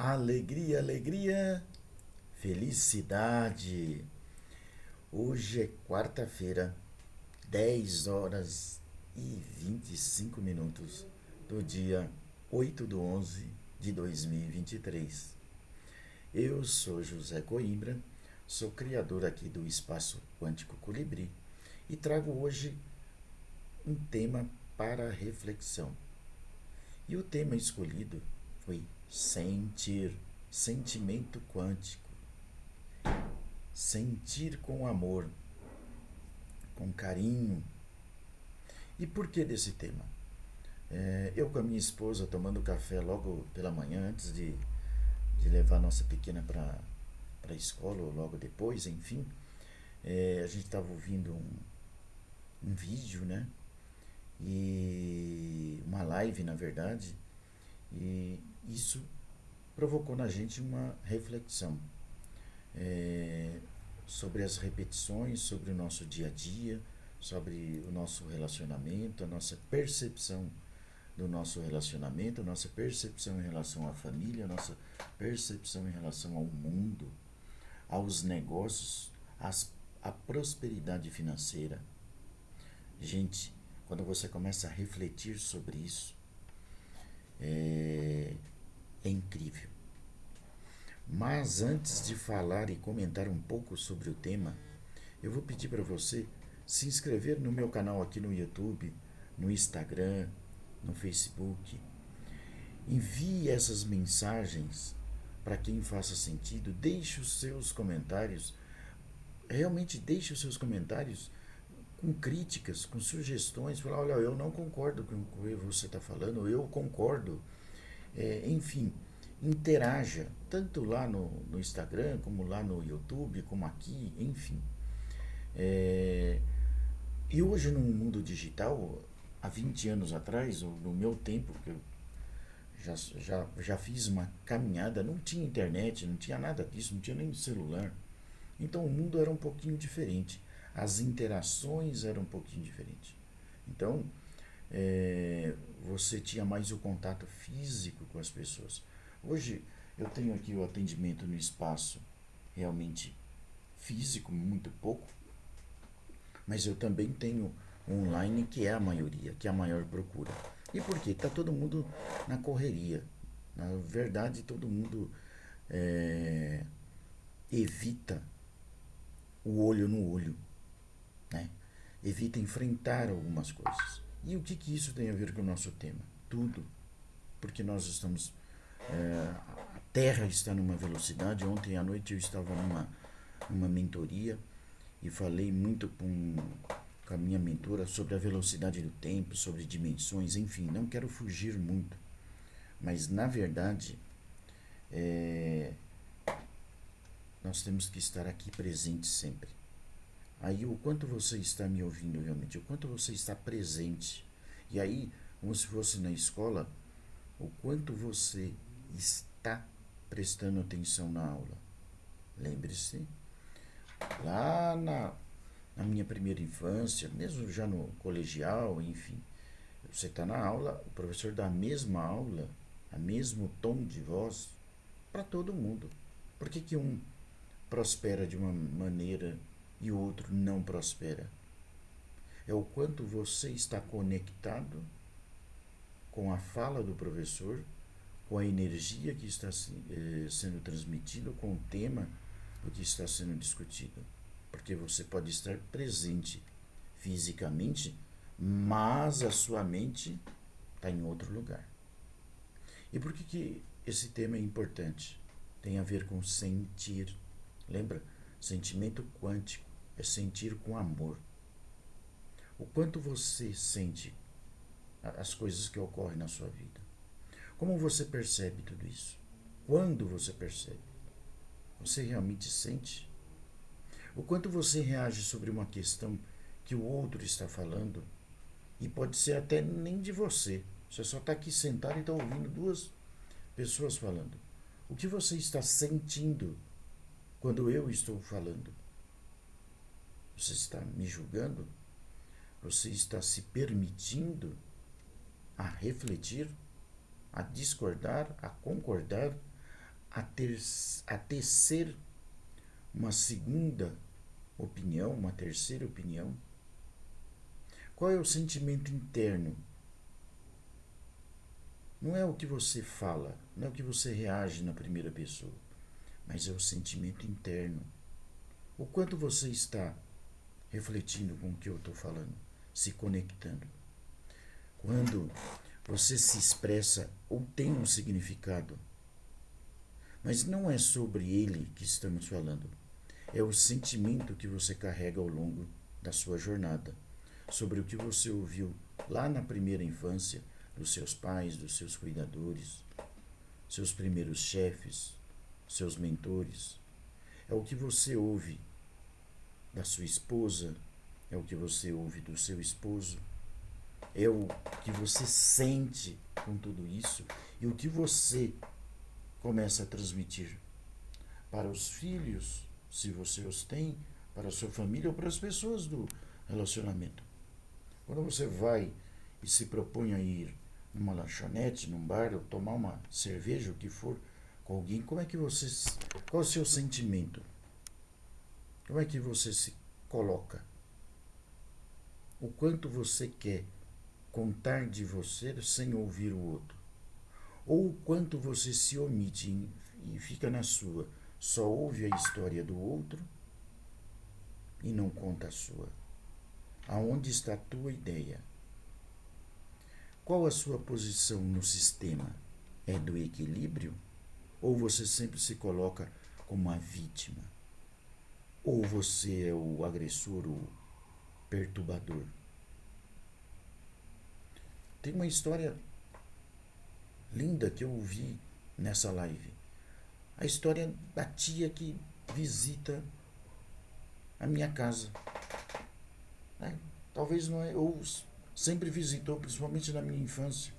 Alegria, alegria, felicidade. Hoje é quarta-feira, 10 horas e 25 minutos do dia 8 de 11 de 2023. Eu sou José Coimbra, sou criador aqui do Espaço Quântico Colibri e trago hoje um tema para reflexão. E o tema escolhido foi sentir, sentimento quântico, sentir com amor, com carinho. E por que desse tema? Eu com a minha esposa tomando café logo pela manhã, antes de levar nossa pequena para a escola, ou logo depois, enfim, a gente estava ouvindo um vídeo, né? E uma live, na verdade, e isso provocou na gente uma reflexão sobre as repetições, sobre o nosso dia a dia, sobre o nosso relacionamento, a nossa percepção do nosso relacionamento, a nossa percepção em relação à família, a nossa percepção em relação ao mundo, aos negócios, à prosperidade financeira. Gente, quando você começa a refletir sobre isso, é incrível. Mas antes de falar e comentar um pouco sobre o tema, eu vou pedir para você se inscrever no meu canal aqui no YouTube, no Instagram, no Facebook. Envie essas mensagens para quem faça sentido. Deixe os seus comentários. Realmente deixe os seus comentários com críticas, com sugestões. Falar, olha, eu não concordo com o que você está falando, eu concordo. Enfim, interaja, tanto lá no Instagram, como lá no YouTube, como aqui, enfim. E hoje no mundo digital, há 20 anos atrás, ou no meu tempo, que eu já fiz uma caminhada, não tinha internet, não tinha nada disso, não tinha nem celular. Então o mundo era um pouquinho diferente, as interações eram um pouquinho diferentes. Então, você tinha mais o contato físico com as pessoas. Hoje eu tenho aqui o atendimento no espaço realmente físico, muito pouco, mas eu também tenho online, que é a maioria, que é a maior procura. E por quê? Está todo mundo na correria. Na verdade, todo mundo evita o olho no olho, né? Evita enfrentar algumas coisas. E o que isso tem a ver com o nosso tema? Tudo. Porque nós estamos. A Terra está numa velocidade. Ontem à noite eu estava numa mentoria e falei muito com a minha mentora sobre a velocidade do tempo, sobre dimensões, enfim, não quero fugir muito. Mas na verdade, nós temos que estar aqui presentes sempre. Aí o quanto você está me ouvindo realmente, o quanto você está presente. E aí, como se fosse na escola, o quanto você está prestando atenção na aula. Lembre-se, lá na minha primeira infância, mesmo já no colegial, enfim, você está na aula, o professor dá a mesma aula, o mesmo tom de voz para todo mundo. Por que um prospera de uma maneira e o outro não prospera? É o quanto você está conectado com a fala do professor, com a energia que está sendo transmitida, com o tema do que está sendo discutido. Porque você pode estar presente fisicamente, mas a sua mente está em outro lugar. E por que esse tema é importante? Tem a ver com sentir. Lembra? Sentimento quântico é sentir com amor. O quanto você sente as coisas que ocorrem na sua vida. Como você percebe tudo isso? Quando você percebe? Você realmente sente? O quanto você reage sobre uma questão que o outro está falando, e pode ser até nem de você. Você só está aqui sentado e está ouvindo duas pessoas falando. O que você está sentindo quando eu estou falando? Você está me julgando? Você está se permitindo a refletir, a discordar, a concordar, a tecer uma segunda opinião, uma terceira opinião? Qual é o sentimento interno? Não é o que você fala, não é o que você reage na primeira pessoa, mas é o sentimento interno. O quanto você está refletindo com o que eu estou falando, se conectando. Quando você se expressa ou tem um significado, mas não é sobre ele que estamos falando, é o sentimento que você carrega ao longo da sua jornada, sobre o que você ouviu lá na primeira infância, dos seus pais, dos seus cuidadores, seus primeiros chefes, seus mentores. É o que você ouve da sua esposa, é o que você ouve do seu esposo, é o que você sente com tudo isso e o que você começa a transmitir para os filhos, se você os tem, para a sua família ou para as pessoas do relacionamento. Quando você vai e se propõe a ir numa lanchonete, num bar, ou tomar uma cerveja, o que for, com alguém, como é que você, qual é o seu sentimento? Como é que você se coloca? O quanto você quer contar de você sem ouvir o outro? Ou o quanto você se omite e fica na sua, só ouve a história do outro e não conta a sua? Aonde está a tua ideia? Qual a sua posição no sistema? É do equilíbrio? Ou você sempre se coloca como a vítima? Ou você é o agressor, o perturbador? Tem uma história linda que eu ouvi nessa live. A história da tia que visita a minha casa. Talvez não é, ou sempre visitou, principalmente na minha infância.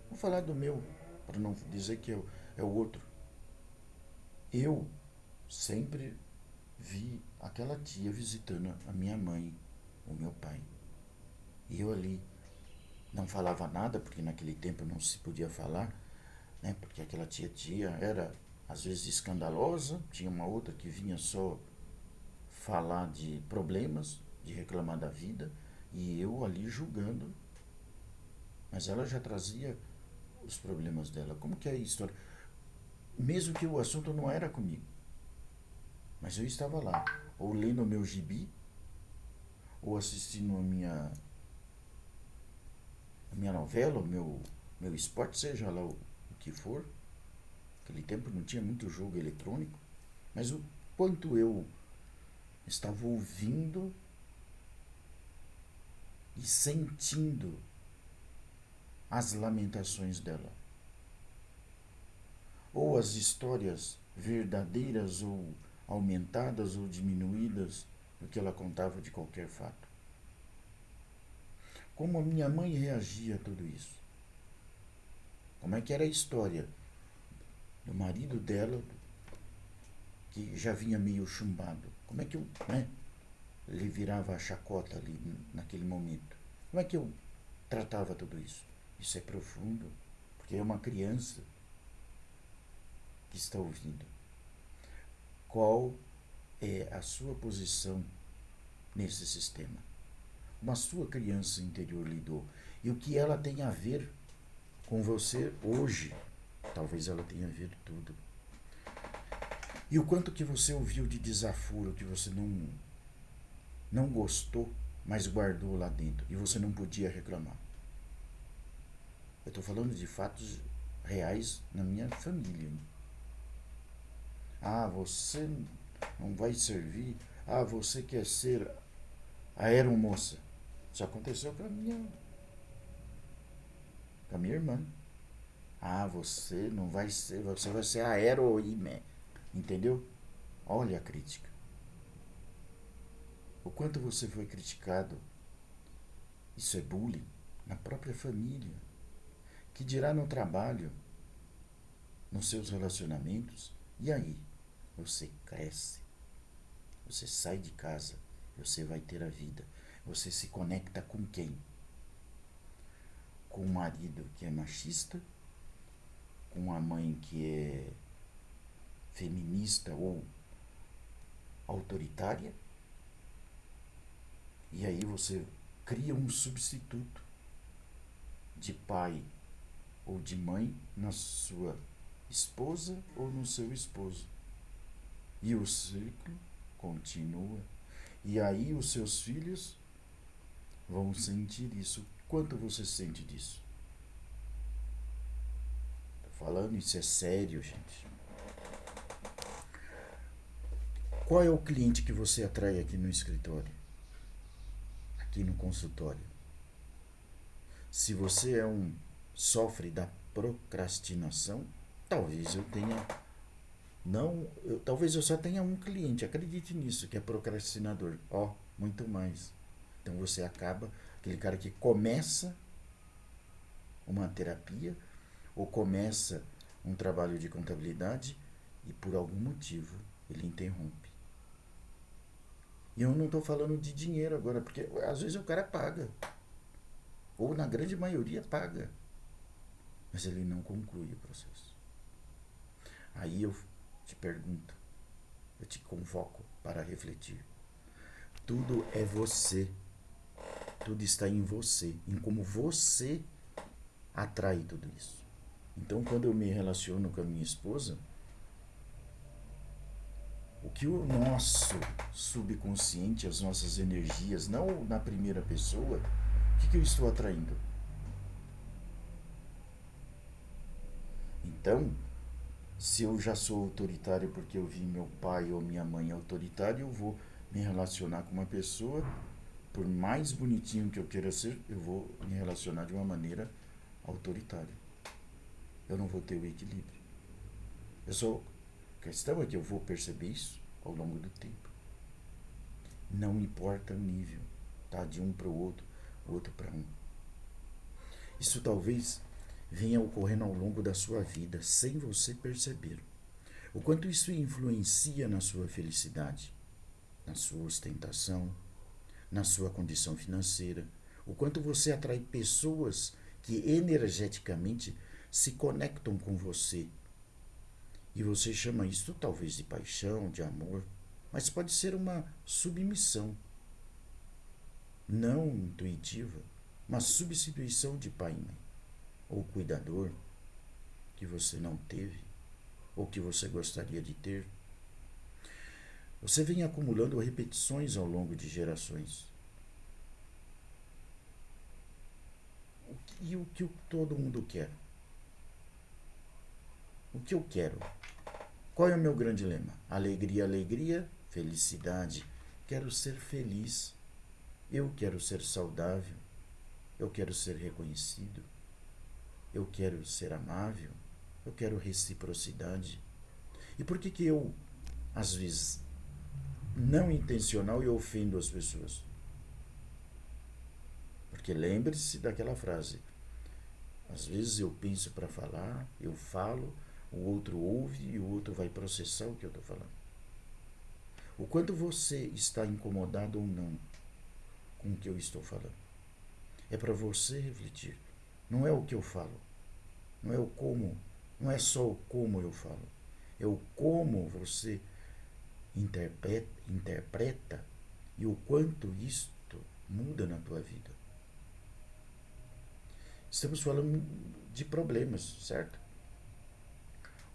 Vou falar do meu, para não dizer que é o outro. Eu sempre vi aquela tia visitando a minha mãe, o meu pai. E eu ali não falava nada, porque naquele tempo não se podia falar, né? Porque aquela tia era às vezes escandalosa, tinha uma outra que vinha só falar de problemas, de reclamar da vida, e eu ali julgando, mas ela já trazia os problemas dela. Como que é a história? Mesmo que o assunto não era comigo, mas eu estava lá, ou lendo o meu gibi, ou assistindo a minha novela, o meu esporte, seja lá o que for. Naquele tempo não tinha muito jogo eletrônico, mas o quanto eu estava ouvindo e sentindo as lamentações dela, ou as histórias verdadeiras ou aumentadas ou diminuídas do que ela contava de qualquer fato. Como a minha mãe reagia a tudo isso? Como é que era a história do marido dela, que já vinha meio chumbado? Como é que ele virava a chacota ali naquele momento? Como é que eu tratava tudo isso? Isso é profundo, porque é uma criança que está ouvindo. Qual é a sua posição nesse sistema? Como a sua criança interior lidou? E o que ela tem a ver com você hoje? Talvez ela tenha a ver tudo. E o quanto que você ouviu de desaforo, que você não gostou, mas guardou lá dentro, e você não podia reclamar. Eu estou falando de fatos reais na minha família. Ah, você não vai servir. Ah, você quer ser a aeromoça. Isso aconteceu com a minha irmã. Ah, você não vai ser, você vai ser a heroína. Entendeu? Olha a crítica. O quanto você foi criticado. Isso é bullying na própria família. Que dirá no trabalho, nos seus relacionamentos. E aí? Você cresce. Você sai de casa. Você vai ter a vida. Você se conecta com quem? Com um marido que é machista, com uma mãe que é feminista ou autoritária, e aí você cria um substituto de pai ou de mãe na sua esposa ou no seu esposo. E o ciclo continua. E aí os seus filhos vão sentir isso. Quanto você sente disso? Tô falando, isso é sério, gente. Qual é o cliente que você atrai aqui no escritório? Aqui no consultório? Se você sofre da procrastinação, talvez eu tenha talvez eu só tenha um cliente, acredite nisso, que é procrastinador. Muito mais. Então você acaba, aquele cara que começa uma terapia ou começa um trabalho de contabilidade e por algum motivo ele interrompe. E eu não estou falando de dinheiro agora, porque às vezes o cara paga. Ou na grande maioria paga. Mas ele não conclui o processo. Aí eu te pergunto, eu te convoco para refletir. Tudo é você. Tudo está em você, em como você atrai tudo isso. Então, quando eu me relaciono com a minha esposa, o que o nosso subconsciente, as nossas energias, não na primeira pessoa, o que eu estou atraindo? Então, se eu já sou autoritário porque eu vi meu pai ou minha mãe autoritário, eu vou me relacionar com uma pessoa, por mais bonitinho que eu queira ser, eu vou me relacionar de uma maneira autoritária. Eu não vou ter o equilíbrio. A questão é que eu vou perceber isso ao longo do tempo. Não importa o nível, tá? De um para o outro para um. Isso talvez venha ocorrendo ao longo da sua vida, sem você perceber. O quanto isso influencia na sua felicidade, na sua ostentação, na sua condição financeira. O quanto você atrai pessoas que energeticamente se conectam com você. E você chama isso talvez de paixão, de amor, mas pode ser uma submissão não intuitiva, uma substituição de pai e mãe, ou cuidador que você não teve, ou que você gostaria de ter. Você vem acumulando repetições ao longo de gerações. E o que todo mundo quer? O que eu quero? Qual é o meu grande lema? Alegria, alegria, felicidade. Quero ser feliz. Eu quero ser saudável. Eu quero ser reconhecido. Eu quero ser amável. Eu quero reciprocidade. E por que eu, às vezes, não intencional, eu ofendo as pessoas? Porque lembre-se daquela frase. Às vezes eu penso para falar, eu falo, o outro ouve e o outro vai processar o que eu estou falando. O quanto você está incomodado ou não com o que eu estou falando. É para você refletir. Não é o que eu falo. Não é o como. Não é só o como eu falo. É o como você interpreta e o quanto isto muda na tua vida. Estamos falando de problemas, certo?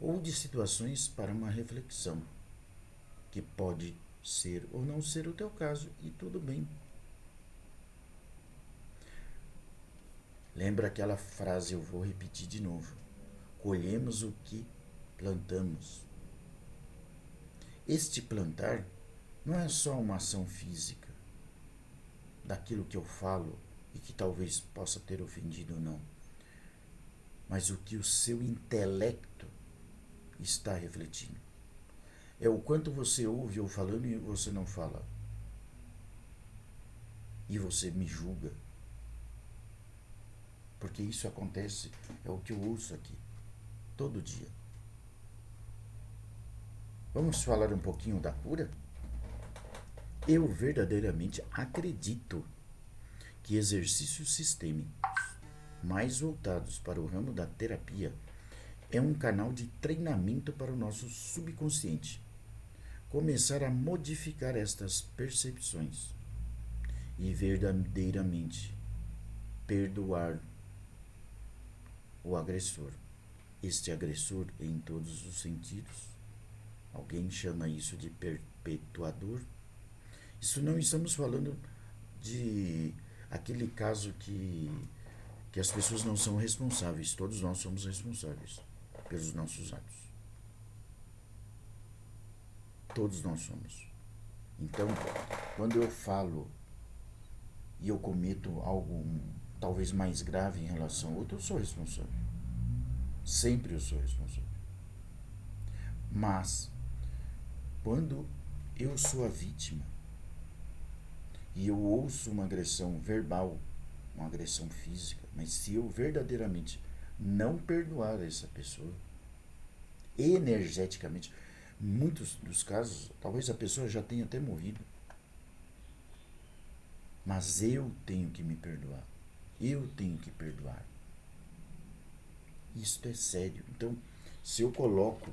Ou de situações para uma reflexão, que pode ser ou não ser o teu caso, e tudo bem. Lembra aquela frase, eu vou repetir de novo. Colhemos o que plantamos. Este plantar não é só uma ação física, daquilo que eu falo e que talvez possa ter ofendido ou não, mas o que o seu intelecto está refletindo. É o quanto você ouve eu falando e você não fala. E você me julga. Porque isso acontece, é o que eu ouço aqui, todo dia. Vamos falar um pouquinho da cura? Eu verdadeiramente acredito que exercícios sistêmicos mais voltados para o ramo da terapia é um canal de treinamento para o nosso subconsciente começar a modificar estas percepções e verdadeiramente perdoar o agressor. Este agressor em todos os sentidos. Alguém chama isso de perpetuador. Isso não estamos falando de aquele caso que as pessoas não são responsáveis. Todos nós somos responsáveis pelos nossos atos. Todos nós somos. Então, quando eu falo e eu cometo algo talvez mais grave em relação ao outro, eu sou responsável. Sempre eu sou responsável. Mas, quando eu sou a vítima e eu ouço uma agressão verbal, uma agressão física, mas se eu verdadeiramente não perdoar essa pessoa, energeticamente, em muitos dos casos, talvez a pessoa já tenha até morrido, mas eu tenho que me perdoar. Eu tenho que perdoar. Isto é sério. Então, se eu coloco,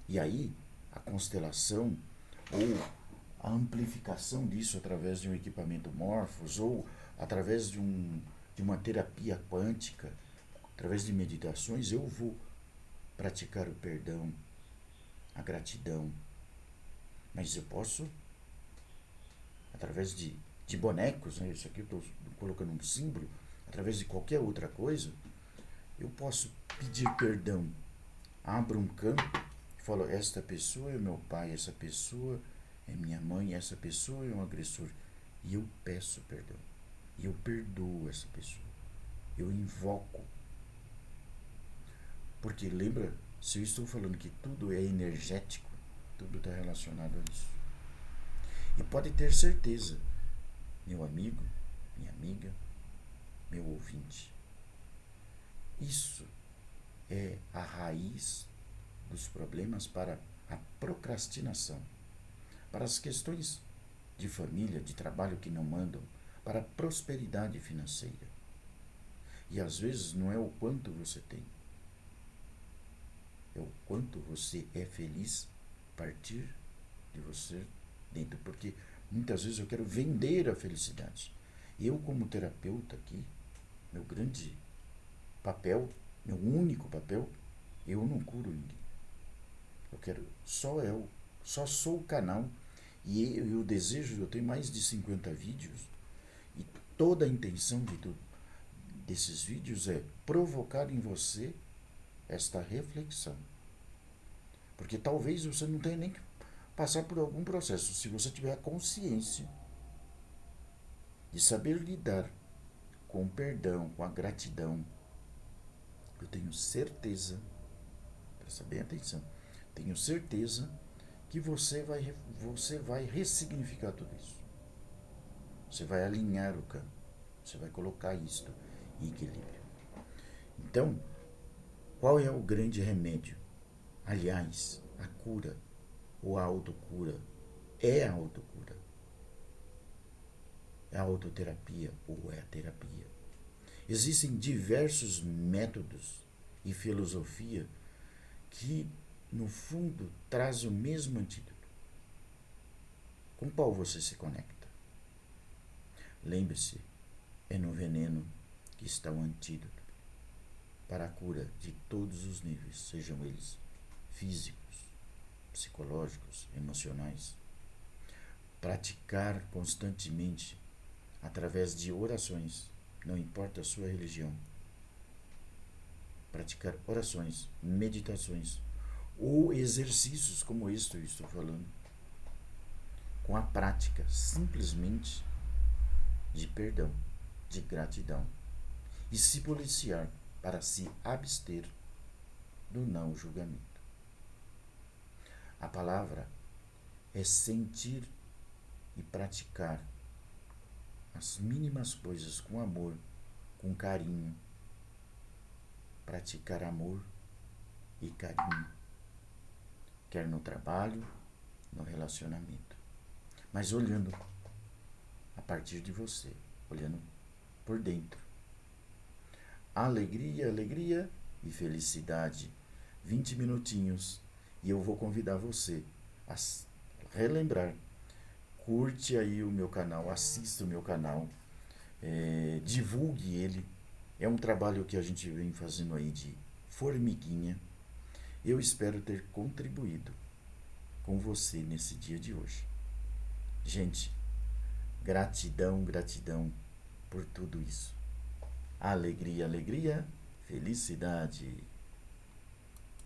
e aí a constelação ou a amplificação disso através de um equipamento Morphos ou através de uma terapia quântica, através de meditações, eu vou praticar o perdão, a gratidão. Mas eu posso, através de bonecos, né? Isso aqui eu estou colocando um símbolo, através de qualquer outra coisa, eu posso pedir perdão. Abro um campo e falo, esta pessoa é meu pai, essa pessoa é minha mãe, essa pessoa é um agressor. E eu peço perdão. E eu perdoo essa pessoa. Eu invoco. Porque lembra, se eu estou falando que tudo é energético, tudo está relacionado a isso. E pode ter certeza, meu amigo, minha amiga, meu ouvinte, isso é a raiz dos problemas para a procrastinação, para as questões de família, de trabalho que não mandam, para a prosperidade financeira. E às vezes não é o quanto você tem, é o quanto você é feliz a partir de você dentro. Porque muitas vezes eu quero vender a felicidade. Eu, como terapeuta aqui, meu grande papel, meu único papel, eu não curo ninguém. Eu quero, só sou o canal e o desejo, eu tenho mais de 50 vídeos e toda a intenção desses vídeos é provocar em você esta reflexão. Porque talvez você não tenha nem que passar por algum processo, se você tiver a consciência de saber lidar com o perdão, com a gratidão. Eu tenho certeza, presta bem atenção, tenho certeza que você vai ressignificar tudo isso. Você vai alinhar o campo. Você vai colocar isto em equilíbrio. Então, qual é o grande remédio? Aliás, a cura ou a autocura é a autocura. É a autoterapia ou é a terapia. Existem diversos métodos e filosofia que, no fundo, trazem o mesmo antídoto. Com qual você se conecta? Lembre-se, é no veneno que está o antídoto para a cura de todos os níveis, sejam eles físicos, psicológicos, emocionais. Praticar constantemente através de orações, não importa a sua religião. Praticar orações, meditações ou exercícios como este eu estou falando, com a prática simplesmente de perdão, de gratidão e se policiar para se abster do não julgamento. A palavra é sentir e praticar as mínimas coisas com amor, com carinho. Praticar amor e carinho, quer no trabalho, no relacionamento, mas olhando a partir de você, olhando por dentro. Alegria, alegria e felicidade 20 minutinhos, e eu vou convidar você a relembrar. Curte aí o meu canal, assista o meu canal, divulgue ele. É um trabalho que a gente vem fazendo aí de formiguinha. Eu espero ter contribuído com você nesse dia de hoje. Gente, gratidão, gratidão por tudo isso. Alegria, alegria, felicidade.